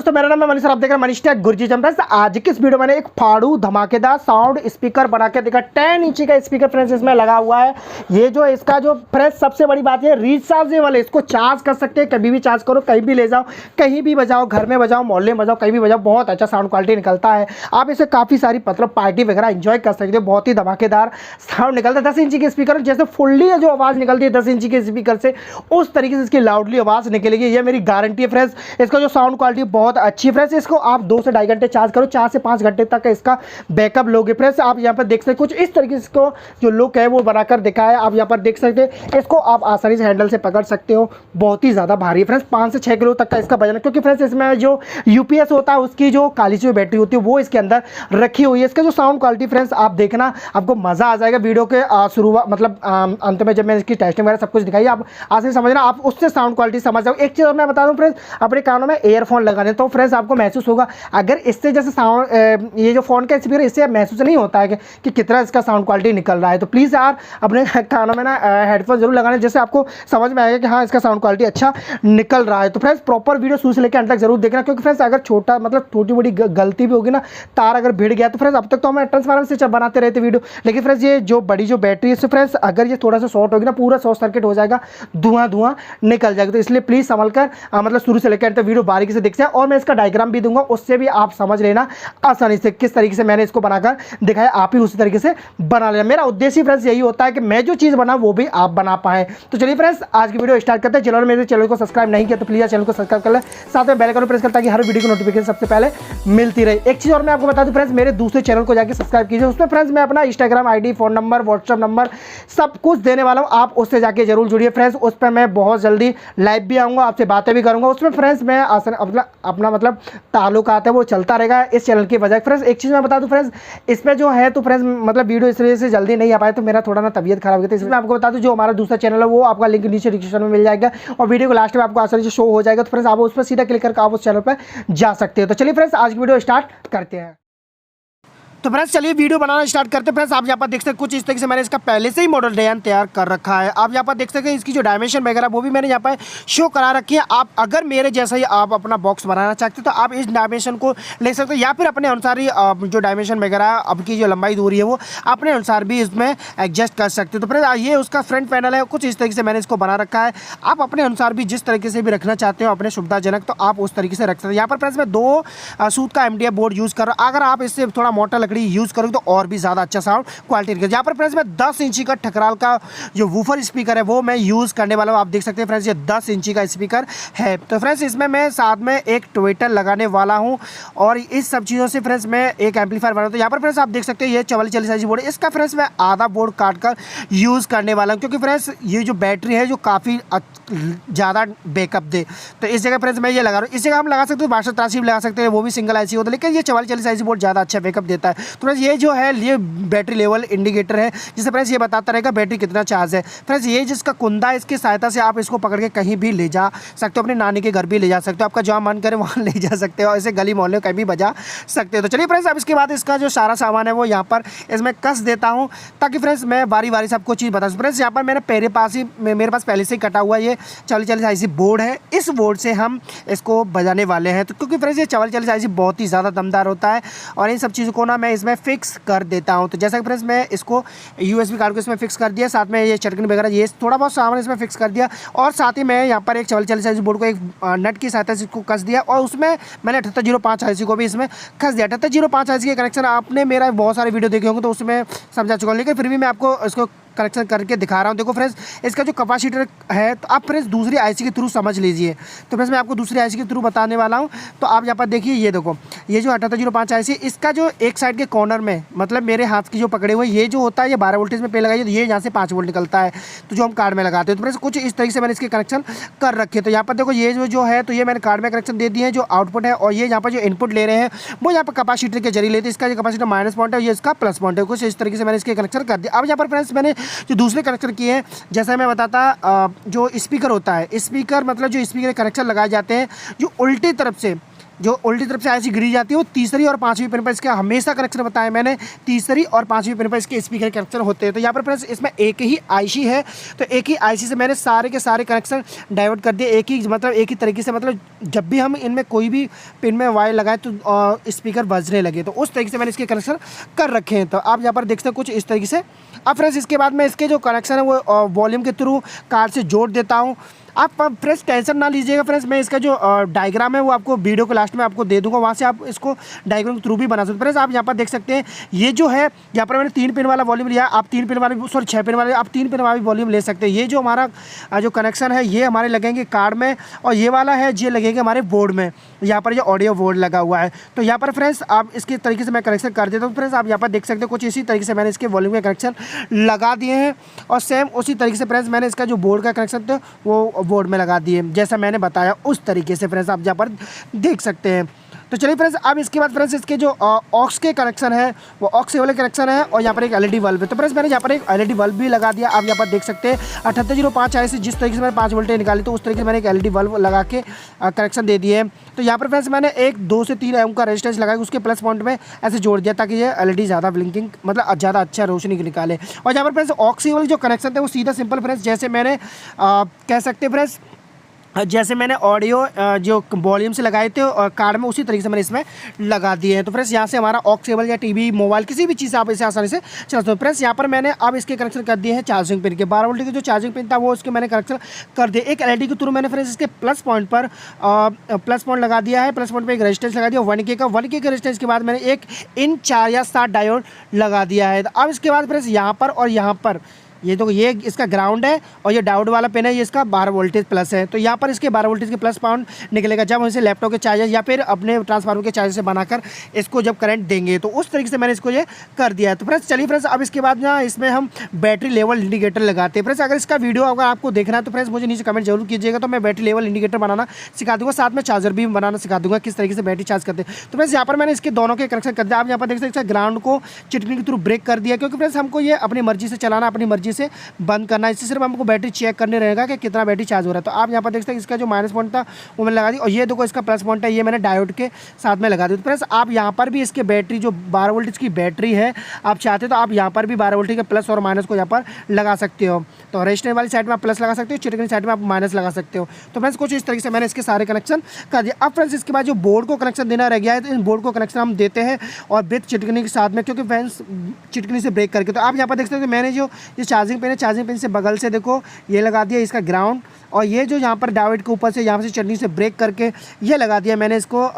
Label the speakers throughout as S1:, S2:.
S1: दोस्तों, मेरा नाम है मनीष, आप देख रहे हैं मनीष टेक गुरुजी फ्रेंड्स। आज की इस वीडियो में एक फाड़ू धमाकेदार साउंड स्पीकर बना के देखा। 10 इंची का स्पीकर फ्रेंड्स इसमें लगा हुआ है। ये जो इसका जो फ्रेंड्स सबसे बड़ी बात है रिचार्जेबल है। इसको चार्ज कर सकते हैं, कभी भी चार्ज करो, कहीं भी ले जाओ, कहीं भी बजाओ, घर में बजाओ, मोहल्ले में बजाओ, कहीं भी बजाओ, बहुत अच्छा साउंड क्वालिटी निकलता है। आप इसे काफ़ी सारी मतलब पार्टी वगैरह इंजॉय कर सकते हो। बहुत ही धमाकेदार साउंड निकलता है। 10 इंची के स्पीकर जैसे फुल्ली जो आवाज़ निकलती है 10 इंची के स्पीकर से, उस तरीके से इसकी लाउडली आवाज़ निकलेगी। ये मेरी गारंटी है फ्रेंड्स। इसका जो साउंड क्वालिटी बहुत अच्छी है फ्रेंड्स। इसको आप 2 से 2.5 घंटे चार्ज करो, 4 से 5 घंटे तक इसका बैकअप लोगे फ्रेंड्स। आप यहाँ पर देख सकते कुछ इस तरीके से इसको जो लुक है वो बनाकर दिखा है। आप यहाँ पर देख सकते हैं। इसको आप आसानी से हैंडल से पकड़ सकते हो। बहुत ही ज़्यादा भारी है फ्रेंड्स, 5 से 6 किलो तक का इसका वजन है। क्योंकि फ्रेंड्स इसमें जो यूपीएस होता है उसकी जो काली सी बैटरी होती है वो इसके अंदर रखी हुई है। इसका जो साउंड क्वालिटी फ्रेंड्स आप देखना, आपको मज़ा आ जाएगा। वीडियो के शुरुआत मतलब अंत में जब मैं इसकी टेस्टिंग वगैरह सब कुछ दिखाई, आप आसानी समझना, आप उससे साउंड क्वालिटी समझ जाओ। एक चीज़ और मैं बता दूँ फ्रेंड्स, अपने कानों में एयरफोन लगाने तो फ्रेंड्स आपको महसूस होगा। अगर इससे जैसे साउंड ये जो फ़ोन का स्पीकर इससे महसूस नहीं होता है कि कितना इसका साउंड क्वालिटी निकल रहा है, तो प्लीज़ यार अपने कानों में ना हेडफोन जरूर लगाने, जैसे आपको समझ में आएगा कि हाँ इसका साउंड क्वालिटी अच्छा निकल रहा है। तो फ्रेंड्स प्रॉपर वीडियो शुरू से लेकर अंत तक जरूर देखना। क्योंकि फ्रेंड्स अगर छोटा मतलब छोटी बड़ी गलती भी होगी ना, तार अगर भिड़ गया तो फ्रेंड्स अब तक तो हम ट्रांसफार्मर से बनाते रहते वीडियो, लेकिन फ्रेंड्स ये जो बड़ी जो बैटरी है फ्रेंड्स अगर ये थोड़ा सा शॉर्ट होगी ना, पूरा शॉर्ट सर्किट हो जाएगा, धुआं निकल जाएगा। तो इसलिए प्लीज़ संभल कर मतलब शुरू से लेकर अंत तक वीडियो बारीकी से देखते हैं। और मैं इसका डायग्राम भी दूंगा, उससे भी आप समझ लेना आसानी से किस तरीके से मैंने इसको बनाकर दिखाया। आप ही उसी तरीके से बना लेना। मेरा उद्देश्य फ्रेंड्स यही होता है कि मैं जो चीज़ बना वो भी आप बना पाएं। तो चलिए फ्रेंड्स आज की वीडियो स्टार्ट करते हैं। चलो, मेरे चैनल को सब्सक्राइब नहीं किया तो प्लीज़ चैनल को सब्सक्राइब कर ले, साथ में बेल आइकन प्रेस करता कि हर वीडियो की नोटिफिकेशन सबसे पहले मिलती रहे। एक चीज़ और मैं आपको बता दूं फ्रेंड्स, मेरे दूसरे चैनल को जाकर सब्सक्राइब कीजिए। उसमें फ्रेंड्स मैं अपना Instagram ID, phone number, WhatsApp number सब कुछ देने वाला हूँ। आप उससे जाके जरूर जुड़िए फ्रेंड्स। उस पर मैं बहुत जल्दी लाइव भी आऊँगा, आपसे बातें भी करूँगा। उसमें फ्रेंड्स मैं अपना मतलब ताल्लुकात है वो चलता रहेगा इस चैनल की वजह। फ्रेंड्स एक चीज़ मैं बता दूं फ्रेंड्स, इसमें जो है तो फ्रेंड्स मतलब वीडियो इस वजह से जल्दी नहीं आ पाए तो मेरा थोड़ा ना तबीयत खराब हो गई थी। इसमें मैं आपको बता दूं जो हमारा दूसरा चैनल है वो आपका लिंक नीचे डिस्क्रिप्शन में मिल जाएगा और वीडियो को लास्ट में आपको आसानी से शो हो जाएगा। तो फ्रेंड्स आप उस पर सीधा क्लिक करके आप उस चैनल पर जा सकते हो। तो चलिए फ्रेंड्स आज की वीडियो स्टार्ट करते हैं। तो फ्रेंड्स चलिए वीडियो बनाना स्टार्ट करते हैं। फ्रेंड्स आप यहाँ पर देख सकते हैं कुछ इस तरीके से मैंने इसका पहले से ही मॉडल डिजाइन तैयार कर रखा है। आप यहाँ पर देख सकते हैं इसकी जो डायमेंशन वगैरह वो भी मैंने यहाँ पर शो करा रखी है। आप अगर मेरे जैसा ही आप अपना बॉक्स बनाना चाहते हैं तो आप इस डायमेंशन को ले सकते हो, या फिर अपने अनुसार ही जो डायमेंशन वगैरह अब की जो लंबाई दूरी है वो अपने अनुसार भी इसमें एडजस्ट कर सकते हो। तो फ्रेंड्स ये उसका फ्रंट पैनल है, कुछ इस तरीके से मैंने इसको बना रखा है। आप अपने अनुसार भी जिस तरीके से भी रखना चाहते हो अपने सुविधाजनक, तो आप उस तरीके से रख सकते हो। यहाँ पर फ्रेंड्स मैं 2 सूत का MDF बोर्ड यूज़ कर रहा हूँ। अगर आप इससे थोड़ा मोटा लकड़ी यूज़ करोगे तो और भी ज़्यादा अच्छा साउंड क्वालिटी निकल। यहाँ पर फ्रेंड्स मैं 10 इंची का ठकराल का जो वूफर स्पीकर है वो मैं यूज़ करने वाला हूँ। आप देख सकते हैं फ्रेंड्स ये 10 इंची का स्पीकर है। तो फ्रेंड्स इसमें मैं साथ में एक ट्विटर लगाने वाला हूँ और इस सब चीज़ों से फ्रेंड्स मैं एक एम्पलीफायर बना। तो यहाँ पर फ्रेंड्स आप देख सकते हैं ये 44 साइज बोर्ड है। इसका फ्रेंड्स मैं आधा बोर्ड काट कर यूज़ करने वाला हूँ, क्योंकि फ्रेंड्स ये जो बैटरी है जो काफ़ी ज़्यादा बैकअप दे। तो इस जगह फ्रेंड्स मैं ये लगा रहा हूँ। इस जगह हम लगा सकते हो 62 83 भी लगा सकते हैं, वो भी सिंगल IC होता है, लेकिन ये 44 साइज बोर्ड ज़्यादा अच्छा बैकअप देता है। तो फ्रेंड्स ये जो है ये बैटरी लेवल इंडिकेटर है, जिससे फ्रेंड्स ये बताता रहेगा बैटरी कितना चार्ज है। फ्रेंड्स ये जिसका कुंदा है इसकी सहायता से आप इसको पकड़ के कहीं भी ले जा सकते हो, अपने नानी के घर भी ले जा सकते हो, आपका जहाँ मन करे वहाँ ले जा सकते हो, ऐसे गली मोहल्ले कहीं भी बजा सकते हो। तो चलिए फ्रेंड्स अब इसके बाद इसका जो सारा सामान है वो यहाँ पर इसमें कस देता हूँ, ताकि फ्रेंड्स मैं बारी बारी से आपको चीज़ बता दूँ। फ्रेंड्स यहाँ पर मेरे पास पहले से ही कटा हुआ ये 44 IC बोर्ड है। इस बोर्ड से हम इसको बजाने वाले हैं। तो क्योंकि फ्रेंड्स ये 44 IC बहुत ही ज़्यादा दमदार होता है और इन सब चीज़ों को ना मैं इसमें फिक्स कर देता हूँ। तो जैसा कि फ्रेंड्स मैं इसको USB कार्ड को इसमें फिक्स कर दिया, साथ में ये चरकिन वगैरह ये थोड़ा बहुत सामान इसमें फिक्स कर दिया, और साथ ही मैं यहाँ पर एक 44 IC बोर्ड को एक नट की सहायता से इसको कस दिया, और उसमें मैंने 7805 IC को भी इसमें कस दिया। 7805 IC के कनेक्शन आपने मेरा बहुत सारे वीडियो देखे होंगे तो उसमें समझा चुका हूँ, लेकिन फिर भी मैं आपको इसको कनेक्शन करके दिखा रहा हूँ। देखो फ्रेंड्स इसका जो कैपेसिटर है तो आप फ्रेंड्स दूसरी IC के थ्रू समझ लीजिए। तो फ्रेंड्स मैं आपको दूसरी IC के थ्रू बताने वाला हूँ। तो आप यहाँ पर देखिए, ये देखो ये जो 7805 IC इसका जो एक साइड के कॉर्नर में मतलब मेरे हाथ की जो पकड़े हुए ये जो होता है ये 12 वोल्टेज में पे लगाइए, तो ये यहाँ से 5 वोल्ट निकलता है, तो जो हम कार्ड में लगाते हैं। तो फ्रेंड्स कुछ इस तरीके से मैंने इसके कनेक्शन कर रखे। तो यहाँ पर देखो ये जो है तो ये मैंने कार्ड में कनेक्शन दे दिए हैं जो आउटपुट है, और ये यहाँ पर जो इनपुट ले रहे हैं वो यहाँ पर कैपेसिटर के जरिए लेते हैं। इसका जो कैपेसिटर माइनस पॉइंट है, ये इसका प्लस पॉइंट है। कुछ इस तरीके से मैंने इसके कनेक्शन कर दिया। अब यहाँ पर फ्रेंड्स मैंने जो दूसरे किए हैं, जैसा मैं बताता जो स्पीकर होता है, स्पीकर मतलब जो स्पीकर कनेक्शन लगाए जाते हैं जो उल्टी तरफ से जो उल्टी तरफ से ऐसी गिरी जाती है वो तीसरी और पांचवी पिन पर इसका हमेशा कनेक्शन बताया मैंने, तीसरी और पांचवी पिन पर इसके स्पीकर कनेक्शन होते हैं। तो यहाँ पर फ्रेंड्स इसमें एक ही आईसी है, तो एक ही आईसी से मैंने सारे के सारे कनेक्शन डाइवर्ट कर दिए एक ही, मतलब एक ही तरीके से, मतलब जब भी हम इनमें कोई भी पिन में वायर लगाए तो स्पीकर बजने लगे, तो उस तरीके से मैंने इसके कनेक्शन कर रखे हैं। तो आप यहाँ पर देखते हैं कुछ इस तरीके से। अब फ्रेंड्स इसके बाद मैं इसके जो कनेक्शन है वो वॉल्यूम के थ्रू कार्ड से जोड़ देता हूँ। आप फ्रेंड्स टेंशन ना लीजिएगा फ्रेंड्स, मैं इसका जो डायग्राम है वो आपको वीडियो के लास्ट में आपको दे दूंगा, वहाँ से आप इसको डायग्राम के थ्रू भी बना सकते हैं। फ्रेंड्स आप यहाँ पर देख सकते हैं, ये जो है यहाँ पर मैंने 3 पिन वाला वॉल्यूम लिया, आप 3 पिन वाले, सॉरी 6 पिन वाले, आप 3 पिन वाली वॉल्यूम ले सकते हैं। ये जो हमारा जो कनेक्शन है ये हमारे लगेंगे कार्ड में, और ये वाला है ये लगेंगे हमारे बोर्ड में, यहाँ पर ये ऑडियो बोर्ड लगा हुआ है। तो यहाँ पर फ्रेंड्स आप इसके तरीके से मैं कनेक्शन कर देता हूँ। फ्रेंड्स आप यहाँ पर देख सकते हैं कुछ इसी तरीके से मैंने इसके वॉल्यूम के कनेक्शन लगा दिए हैं, और सेम उसी तरीके से फ्रेंड्स मैंने इसका जो बोर्ड का कनेक्शन था वो बोर्ड में लगा दिए, जैसा मैंने बताया उस तरीके से फ्रेंड्स आप यहाँ पर देख सकते हैं। तो चलिए फ्रेंड्स अब इसके बाद फ्रेंड्स इसके जो ऑक्स के कनेक्शन है वो ऑक्स वाले कनेक्शन है, और यहाँ पर एक एलईडी बल्ब है। तो फ्रेंड्स मैंने यहाँ पर एक एलईडी बल्ब भी लगा दिया, आप यहाँ पर देख सकते हैं 7805 आई से जिस तरीके से मैंने 5 वोल्टेज निकाली, तो उस तरीके से मैंने एक एलईडी बल्ब लगा के कनेक्शन दे दिए। तो यहाँ पर फ्रेंड्स मैंने एक 2 से 3 ओम का रेजिस्टेंस लगाया, उसके प्लस पॉइंट में ऐसे जोड़ दिया ताकि ये एलईडी ज़्यादा ब्लिंकिंग, मतलब ज़्यादा अच्छा रोशनी निकाले। और यहाँ पर फ्रेंड्स ऑक्स वाले जो कनेक्शन थे वो सीधा सिंपल फ्रेंड्स, जैसे मैंने कह सकते हैं फ्रेंड्स जैसे मैंने ऑडियो जो वॉल्यूम से लगाए थे और कार्ड में, उसी तरीके से मैंने इसमें लगा दिए हैं। तो फ्रेंड्स यहाँ से हमारा ऑक्स केबल या टीवी मोबाइल किसी भी चीज़ से आप इसे आसानी से चला सकते हो। फ्रेंड्स यहाँ पर मैंने अब इसके कनेक्शन कर दिए हैं चार्जिंग पिन के, 12 वोल्ट के जो चार्जिंग पिन था वो इसके मैंने कनेक्शन कर दिया। एक एलईडी के थ्रू मैंने फ्रेंड्स इसके प्लस पॉइंट पर प्लस पॉइंट लगा दिया है, प्लस पॉइंट पर एक रेजिस्टेंस लगा दिया 1K का। 1K के रेजिस्टेंस के बाद मैंने एक इन 4 या 7 डायोड लगा दिया है। अब इसके बाद फ्रेंड्स यहाँ पर और यहाँ पर ये तो ये इसका ग्राउंड है, और ये डायोड वाला पिन है, ये इसका 12 वोल्टेज प्लस है। तो यहाँ पर इसके 12 वोल्टेज के प्लस पॉइंट निकलेगा जब हम इसे लैपटॉप के चार्जर या फिर अपने ट्रांसफार्मर के चार्जर से बनाकर इसको जब करंट देंगे, तो उस तरीके से मैंने इसको ये कर दिया है। तो फ्रेंड्स चलिए फ्रेंड्स अब इसके बाद ना इसमें हम बैटरी लेवल इंडिकेटर लगाते हैं। फ्रेंड्स अगर इसका वीडियो अगर आपको देखना है तो फ्रेंड्स मुझे नीचे कमेंट जरूर कीजिएगा, तो मैं बैटरी लेवल इंडिकेटर बनाना सिखा दूँगा, साथ में चार्जर भी बनाना सिखा दूँगा किस तरीके से बैटरी चार्ज करते हैं। तो फ्रेंड्स यहाँ पर मैंने इसके दोनों के कनेक्शन कर दिया। आप यहाँ पर देख सकते हैं ग्राउंड को चिटकिनी के थ्रू ब्रेक कर दिया, क्योंकि फ्रेंड्स हमको ये अपनी मर्जी से चलाना, अपनी मर्जी से बंद करना, इससे सिर्फ हमको बैटरी चेक करने रहेगा कि कितना बैटरी चार्ज हो रहा है। तो आप यहाँ पर देख सकते हैं इसका जो माइनस पॉइंट था वो मैंने लगा दी, और ये देखो इसका प्लस पॉइंट है, ये मैंने डायोड के साथ में लगा दी। तो फ्रेंड्स आप यहाँ पर भी इसके बैटरी जो 12 वोल्टेज की बैटरी है, आप चाहते हो तो आप यहाँ पर भी 12 वोल्टेज के प्लस और माइनस को यहाँ पर लगा सकते हो। तो रेजिस्टेंस वाली साइड में आप प्लस लगा सकते हो, चिटकनी साइड में आप माइनस लगा सकते हो। तो फ्रेंड्स कुछ इस तरीके से मैंने इसके सारे कनेक्शन कर दिया। अब फ्रेंड्स इसके बाद जो बोर्ड को कनेक्शन देना रह गया है, तो इन बोर्ड को कनेक्शन हम देते हैं और विद चिटकनी के साथ में, क्योंकि फ्रेंड्स चिटकनी से ब्रेक करके। तो आप यहाँ पर देख सकते हो मैंने जो ये चार्जिंग पिन है, चार्जिंग पिन से बगल से देखो ये लगा दिया इसका ग्राउंड, और ये जो यहाँ पर डायोड के ऊपर से यहाँ से चटनी से ब्रेक करके ये लगा दिया मैंने इसको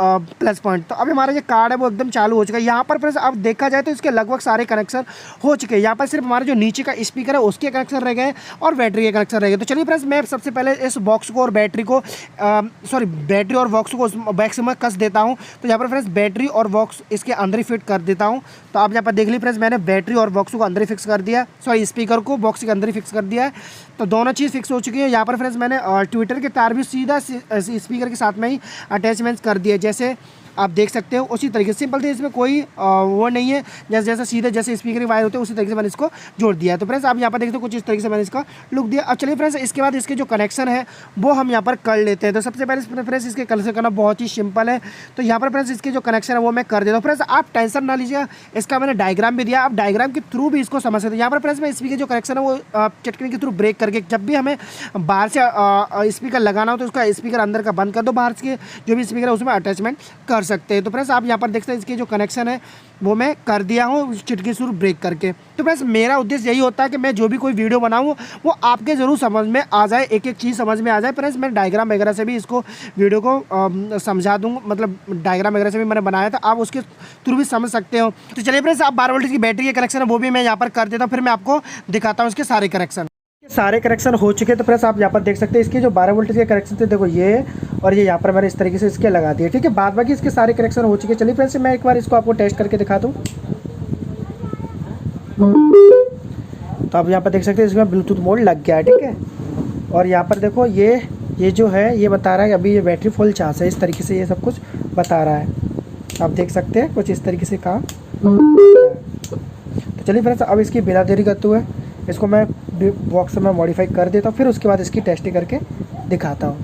S1: प्लस पॉइंट। तो अब हमारा जो कार्ड है वो एकदम चालू हो चुका है। यहाँ पर फ्रेंड्स अब देखा जाए तो इसके लगभग सारे कनेक्शन हो चुके हैं। यहाँ पर सिर्फ हमारा जो नीचे का स्पीकर है उसके कनेक्शन रह गए और बैटरी के कनेक्शन रह गए। तो चलिए फ्रेंड्स मैं सबसे पहले इस बॉक्स को और बैटरी को बैटरी और बॉक्स को बैक से मैं कस देता हूँ। तो यहाँ पर फ्रेंड्स बैटरी और बॉक्स इसके अंदर ही फिट कर देता हूँ। तो आप यहाँ पर देख ली फ्रेंड्स मैंने बैटरी और बॉक्स को अंदर ही फिक्स कर दिया, स्पीकर को बॉक्स के अंदर ही फिक्स कर दिया है। तो दोनों चीज़ फिक्स हो चुकी है। यहाँ पर फ्रेंड्स मैंने ट्विटर के तार भी सीधा स्पीकर के साथ में ही अटैचमेंट्स कर दिए, जैसे आप देख सकते हो उसी तरीके से सिंपल थे, इसमें कोई वो नहीं है, जैसे सीधे जैसे स्पीकर की वायर होते हैं उसी तरीके से मैंने इसको जोड़ दिया। तो फ्रेंड्स आप यहाँ पर देखते हो कुछ इस तरीके से मैंने इसका लुक दिया। अब चलिए फ्रेंड्स इसके बाद इसके जो कनेक्शन है वो हम यहाँ पर कर लेते हैं। तो सबसे पहले फ्रेंड्स इसके कनेक्शन करना बहुत ही सिंपल है। तो यहाँ पर फ्रेंड्स इसके जो कनेक्शन है वो मैं कर देता हूँ। फ्रेंड्स आप टेंशन ना लीजिएगा, इसका मैंने डायग्राम भी दिया, आप डायग्राम के थ्रू भी इसको समझ सकते हैं। यहाँ पर फ्रेंड्स मैं स्पीकर जो कनेक्शन है वो चटकनी के थ्रू ब्रेक करके, जब भी हमें बाहर से स्पीकर लगाना हो तो उसका स्पीकर अंदर का बंद कर दो, बाहर के जो भी स्पीकर है उसमें अटैचमेंट कर सकते हैं। तो फ्रेंड्स यहाँ पर देखते हैं इसके जो कनेक्शन है वो मैं कर दिया हूँ चिटकी शुरू ब्रेक करके। तो फ्रेंड्स मेरा उद्देश्य यही होता है कि मैं जो भी कोई वीडियो बनाऊँ वो आपके ज़रूर समझ में आ जाए, एक एक चीज़ समझ में आ जाए। फ्रेंड्स मैं डायग्राम वगैरह से भी इसको वीडियो को समझा दूँगा, मतलब डायग्राम वगैरह से भी मैंने बनाया था, आप उसके थ्रू भी समझ सकते हो। तो चलिए फ्रेंड्स आप 12 वोल्टेज की बैटरी के कनेक्शन है वो भी मैं यहाँ पर कर देता हूँ, फिर मैं आपको दिखाता हूँ इसके सारे कनेक्शन। सारे कनेक्शन हो चुके हैं। तो फ्रेंड्स आप यहाँ पर देख सकते हैं इसके जो 12 वोल्टेज के कनेक्शन थे, देखो ये और ये यहाँ पर मैंने इस तरीके से इसके लगा दिए, ठीक है। बाद बाकी इसके सारे कनेक्शन हो चुके हैं। चलिए फ्रेंड्स मैं एक बार इसको आपको टेस्ट करके दिखा दूँ। तो आप यहाँ पर देख सकते हैं इसमें ब्लूटूथ मोड लग गया है, ठीक है। और यहाँ पर देखो ये जो है ये बता रहा है कि अभी ये बैटरी फुल चार्ज है, इस तरीके से ये सब कुछ बता रहा है। आप देख सकते हैं कुछ इस तरीके से काम। तो चलिए फ्रेंड्स अब इसकी बिना देरी करते हुए इसको मैं बॉक्स में मॉडिफाई कर देता हूँ, फिर उसके बाद इसकी टेस्टिंग करके दिखाता हूँ।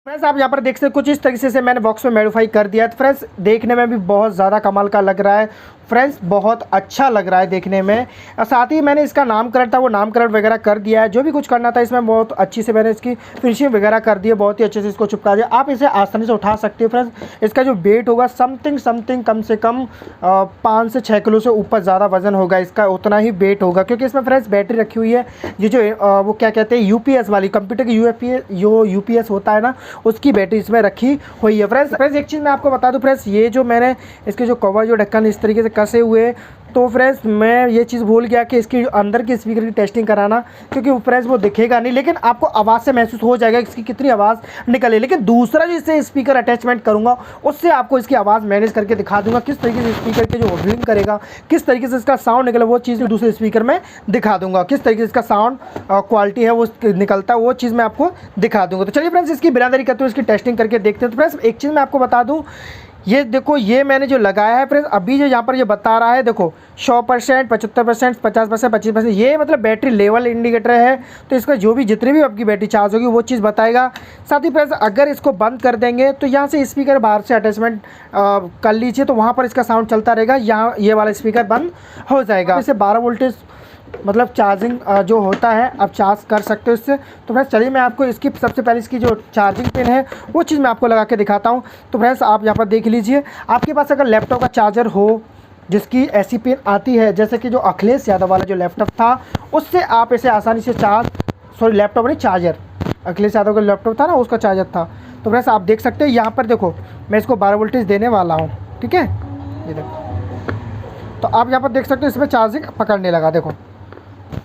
S1: फ्रेंड्स आप यहाँ पर देख सकते कुछ इस तरीके से मैंने बॉक्स में मॉडिफाई कर दिया है। तो फ्रेंड्स देखने में भी बहुत ज़्यादा कमाल का लग रहा है फ्रेंड्स, बहुत अच्छा लग रहा है देखने में। और साथ ही मैंने इसका नामकरण था वो नामकरण वगैरह कर दिया है, जो भी कुछ करना था इसमें बहुत अच्छी से मैंने इसकी फिनिशिंग वगैरह कर दी है, बहुत ही अच्छे से इसको चिपका दिया। आप इसे आसानी से उठा सकते हो फ्रेंड्स। इसका जो वेट होगा समथिंग कम से कम 5 से 6 किलो से ऊपर ज़्यादा वजन होगा इसका, उतना ही वेट होगा, क्योंकि इसमें फ्रेंड्स बैटरी रखी हुई है। ये जो वो क्या कहते हैं UPS वाली, कंप्यूटर की UPS होता है ना, उसकी बैटरी इसमें रखी हुई है। फ्रेंड्स एक चीज़ मैं आपको बता दूं फ्रेंड्स, ये जो मैंने इसके जो कवर जो ढक्कन इस तरीके से कसे हुए, तो फ्रेंड्स मैं ये चीज़ भूल गया कि इसकी अंदर की स्पीकर की टेस्टिंग कराना, क्योंकि फ्रेंड्स वो दिखेगा नहीं, लेकिन आपको आवाज़ से महसूस हो जाएगा इसकी कितनी आवाज़ निकले। लेकिन दूसरा जो इससे स्पीकर अटैचमेंट करूँगा उससे आपको इसकी आवाज़ मैनेज करके दिखा दूंगा, किस तरीके से स्पीकर के जो रिंग करेगा, किस तरीके से इसका साउंड निकले, वो चीज़ दूसरे स्पीकर में दिखा दूंगा, किस तरीके से इसका साउंड क्वालिटी है वो निकलता है, वो चीज़ मैं आपको दिखा दूंगा। तो चलिए फ्रेंड्स इसकी बिरादरी करते हुए इसकी टेस्टिंग करके देखते हैं। तो फ्रेंड्स एक चीज़ मैं आपको बता दूँ, ये देखो ये मैंने जो लगाया है फ्रेंड्स, अभी जो यहाँ पर ये बता रहा है देखो 100%, 75%, 50%, 25%, ये मतलब बैटरी लेवल इंडिकेटर है। तो इसका जो भी जितनी भी आपकी बैटरी चार्ज होगी वो चीज़ बताएगा। साथ ही फ्रेंड्स अगर इसको बंद कर देंगे तो यहाँ से स्पीकर बाहर से अटैचमेंट कर लीजिए, तो वहाँ पर इसका साउंड चलता रहेगा, यहाँ ये वाला स्पीकर बंद हो जाएगा। इसे 12 वोल्टेज मतलब चार्जिंग जो होता है आप चार्ज कर सकते हो इससे। तो फ्रेंड्स चलिए मैं आपको इसकी सबसे पहले इसकी जो चार्जिंग पिन है वो चीज़ मैं आपको लगा के दिखाता हूँ। तो फ्रेंड्स आप यहाँ पर देख लीजिए, आपके पास अगर लैपटॉप का चार्जर हो जिसकी ऐसी पिन आती है, जैसे कि जो अखिलेश यादव वाला जो लैपटॉप था, उससे आप इसे आसानी से लैपटॉप नहीं चार्जर, अखिलेश यादव का लैपटॉप था ना, उसका चार्जर था। तो फ्रेंड्स आप देख सकते हैं यहाँ पर देखो मैं इसको 12 वोल्टेज देने वाला हूँ, ठीक है, ये देखो। तो आप यहाँ पर देख सकते हो इसमें चार्जिंग पकड़ने लगा, देखो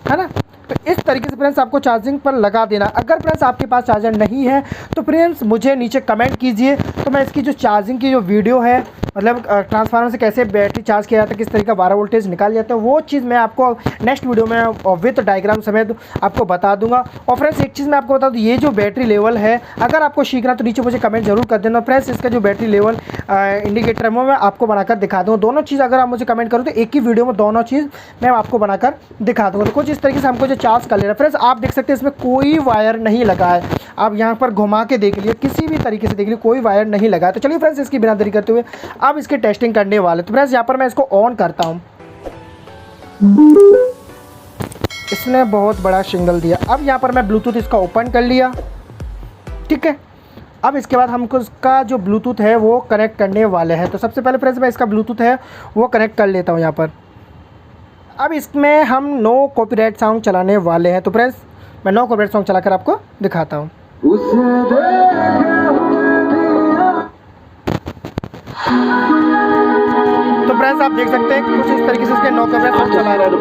S1: है ना। तो इस तरीके से फ्रेंड्स आपको चार्जिंग पर लगा देना। अगर फ्रेंड्स आपके पास चार्जर नहीं है तो फ्रेंड्स मुझे नीचे कमेंट कीजिए, तो मैं इसकी जो चार्जिंग की जो वीडियो है, मतलब ट्रांसफार्मर से कैसे बैटरी चार्ज किया जाता है, किस तरीके का 12 वोल्टेज निकाल जाता है, वो चीज़ मैं आपको नेक्स्ट वीडियो में विद डायग्राम समेत आपको बता दूंगा। और फ्रेंड्स एक चीज़ मैं आपको बता दूँ, ये जो बैटरी लेवल है अगर आपको सीखना तो नीचे मुझे कमेंट जरूर कर देना फ्रेंड्स। इसका जो बैटरी लेवल इंडिकेटर है वो मैं आपको बनाकर दिखा दूँ। दोनों चीज़ अगर आप मुझे कमेंट करो तो एक ही वीडियो में दोनों चीज़ मैं आपको बनाकर दिखा दूँगा। तो कुछ इस तरीके से हमको जो चार्ज कर लेना फ्रेंड्स, आप देख सकते हैं इसमें कोई वायर नहीं लगा है। आप यहाँ पर घुमा के देख लिए, किसी भी तरीके से देख लिए, कोई वायर नहीं लगा है। तो चलिए फ्रेंड्स इसकी बिना देरी करते हुए अब इसकी टेस्टिंग करने वाले। तो फ्रेंड्स यहाँ पर मैं इसको ऑन करता हूँ, इसने बहुत बड़ा सिग्नल दिया। अब यहाँ पर मैं ब्लूटूथ इसका ओपन कर लिया, ठीक है। अब इसके बाद हमको इसका जो ब्लूटूथ है वो कनेक्ट करने वाले हैं। तो सबसे पहले फ्रेंड्स मैं इसका ब्लूटूथ है वो कनेक्ट कर लेता हूँ यहाँ पर। अब इसमें हम नो कॉपीराइट सॉन्ग चलाने वाले हैं। तो फ्रेंड्स मैं नो कॉपीराइट सॉन्ग चलाकर आपको दिखाता हूँ। तो फ्रेंड्स आप देख सकते हैं कुछ इस तरीके से इसके नो कॉपीराइट सॉन्ग चला रहे हैं।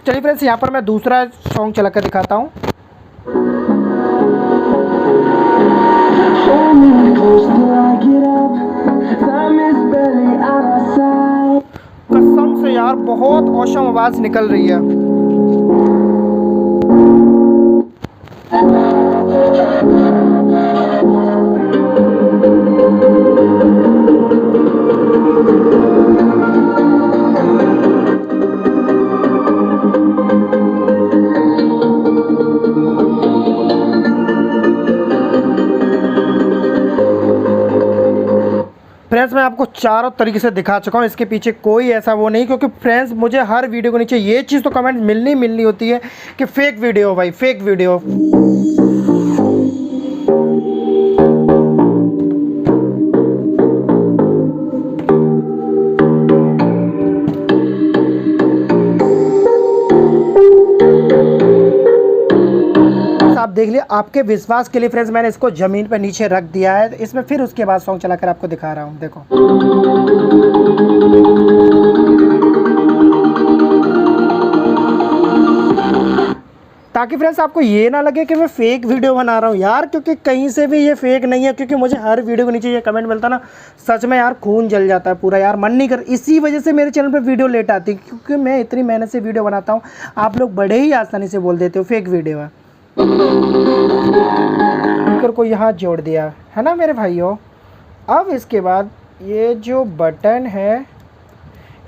S1: चलिए फ्रेंड्स यहाँ पर मैं दूसरा सॉन्ग चलाकर दिखाता हूँ। कसम से यार बहुत औसम आवाज़ निकल रही है। फ्रेंड्स मैं आपको चारों तरीके से दिखा चुका हूँ, इसके पीछे कोई ऐसा वो नहीं, क्योंकि फ्रेंड्स मुझे हर वीडियो के नीचे ये चीज़ तो कमेंट मिलनी होती है कि फेक वीडियो भाई, फेक वीडियो। आप देख लिए, आपके विश्वास के लिए फ्रेंड्स मैंने इसको ज़मीन पर नीचे रख दिया है। इसमें फिर उसके बाद सॉन्ग चलाकर आपको दिखा रहा हूँ, देखो। ताकि फ्रेंड्स आपको ये ना लगे कि मैं फेक वीडियो बना रहा हूँ यार, क्योंकि कहीं से भी ये फेक नहीं है। क्योंकि मुझे हर वीडियो के नीचे ये कमेंट मिलता ना, सच में यार खून जल जाता है पूरा यार, मन नहीं कर। इसी वजह से मेरे चैनल पे वीडियो लेट आती है, क्योंकि मैं इतनी मेहनत से वीडियो बनाता हूँ, आप लोग बड़े ही आसानी से बोल देते हो फेक वीडियो है। स्पीकर को यहाँ जोड़ दिया है ना मेरे भाइयों। अब इसके बाद ये जो बटन है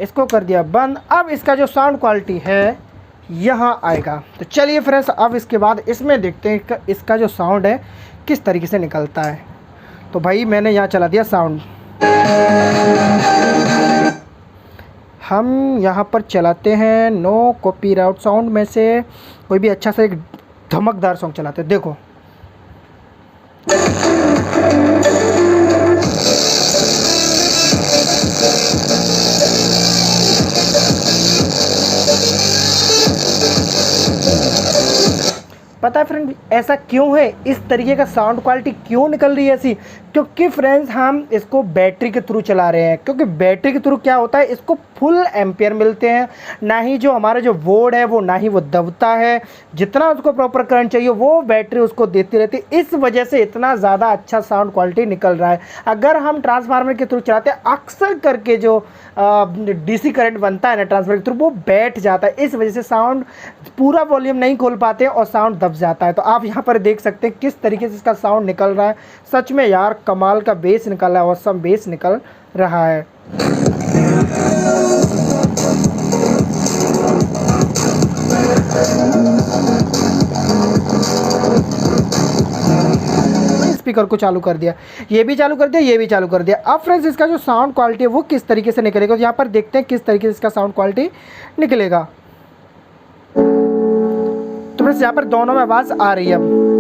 S1: इसको कर दिया बंद। अब इसका जो साउंड क्वालिटी है यहाँ आएगा। तो चलिए फ्रेंड्स, अब इसके बाद इसमें देखते हैं कि इसका जो साउंड है किस तरीके से निकलता है। तो भाई मैंने यहाँ चला दिया साउंड, हम यहाँ पर चलाते हैं नो कॉपीराइट साउंड में से कोई भी अच्छा सा एक धमकदार सॉन्ग चलाते हैं। देखो पता है फ्रेंड ऐसा क्यों है, इस तरीके का साउंड क्वालिटी क्यों निकल रही है ऐसी? क्योंकि फ्रेंड्स हम इसको बैटरी के थ्रू चला रहे हैं। क्योंकि बैटरी के थ्रू क्या होता है, इसको फुल एम्पियर मिलते हैं, ना ही जो हमारा जो बोर्ड है वो ना ही वो दबता है, जितना उसको प्रॉपर करंट चाहिए वो बैटरी उसको देती रहती है। इस वजह से इतना ज़्यादा अच्छा साउंड क्वालिटी निकल रहा है। अगर हम ट्रांसफार्मर के थ्रू चलाते हैं, अक्सर करके जो डीसी करंट बनता है ना ट्रांसफार्मर के थ्रू, वो बैठ जाता है। इस वजह से साउंड पूरा वॉल्यूम नहीं खोल पाते और साउंड दब जाता है। तो आप यहाँ पर देख सकते हैं किस तरीके से इसका साउंड निकल रहा है। सच में यार कमाल का बेस निकल रहा है, ऑसम बेस निकल रहा है। स्पीकर को चालू कर दिया, ये भी चालू कर दिया, ये भी चालू कर दिया। अब फ्रेंड्स इसका जो साउंड क्वालिटी है वो किस तरीके से निकलेगा, यहाँ पर देखते हैं किस तरीके से इसका साउंड क्वालिटी निकलेगा। तो फ्रेंड्स यहाँ पर दोनों में आवाज़ आ रही है।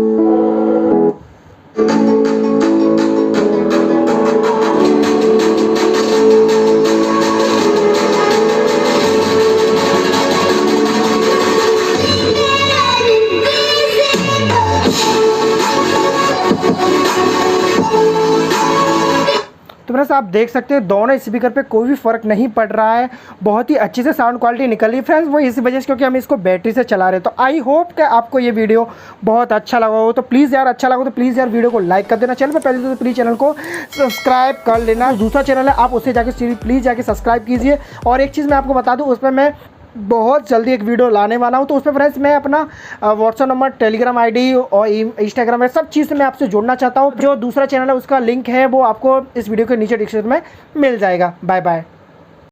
S1: तो फ्रेंड्स आप देख सकते हैं दोनों स्पीकर पे कोई भी फ़र्क नहीं पड़ रहा है, बहुत ही अच्छी से साउंड क्वालिटी निकल रही है फ्रेंड्स। वो इस वजह से क्योंकि हम इसको बैटरी से चला रहे हैं। तो आई होप कि आपको ये वीडियो बहुत अच्छा लगा हो। तो प्लीज़ यार अच्छा लगा तो प्लीज़ यार वीडियो को लाइक कर देना, चैनल पर पहले तो प्लीज़ चैनल को सब्सक्राइब कर लेना। दूसरा चैनल है आप उससे जाके प्लीज़ जाके सब्सक्राइब कीजिए। और एक चीज़ मैं आपको बता दूँ, उस पर मैं बहुत जल्दी एक वीडियो लाने वाला हूं। तो उस पर फ्रेंड्स मैं अपना व्हाट्सअप नंबर, टेलीग्राम आईडी और इंस्टाग्राम है, सब चीज़ से मैं आपसे जुड़ना चाहता हूं। जो दूसरा चैनल है उसका लिंक है वो आपको इस वीडियो के नीचे डिस्क्रिप्शन में मिल जाएगा। Bye bye.